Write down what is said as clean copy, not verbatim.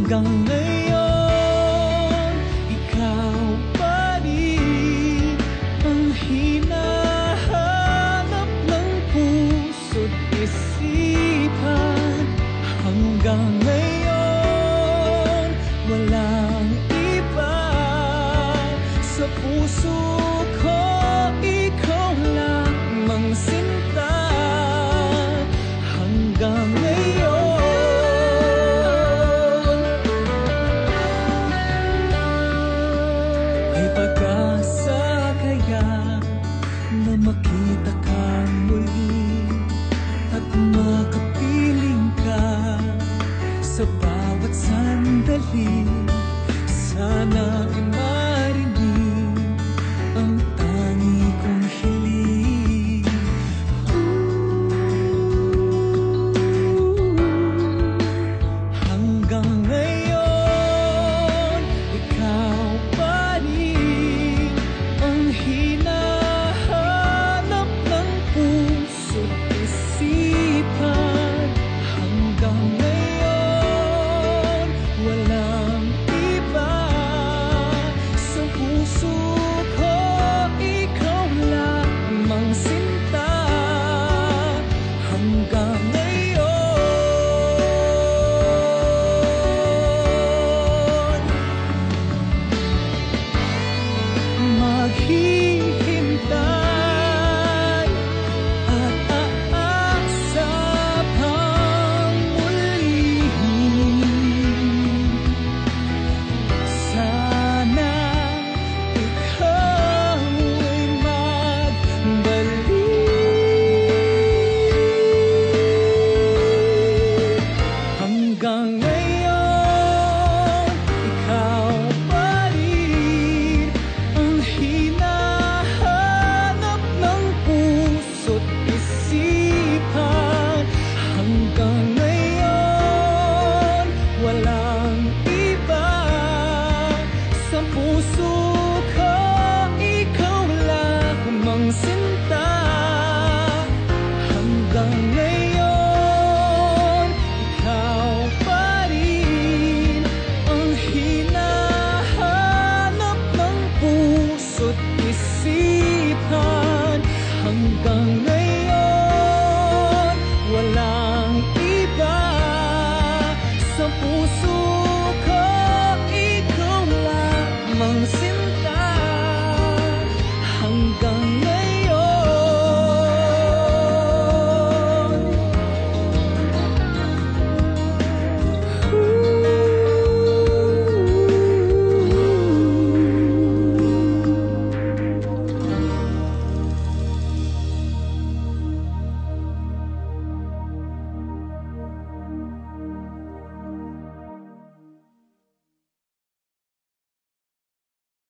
hanggang ngayon, ikaw pa rin ang hinahanap ng puso't isipan. Hanggang ngayon, walang iba sa puso ko, ikaw lamang sinta. Hanggang ngayon, may pag-asa kaya na makita kang muli at makapiling ka sa bawat sandali. Sana ay marinig ang tangi kong hiling. Hanggang ngayon, ikaw pa rin ang hinahanap ng puso't isipan. Hanggang ngayon, walang iba sa puso ko, ikaw lamang sinta. Hanggang ngayon, maghihintay at aasa pang muli. Sana ikaw ay magbalik. Hanggang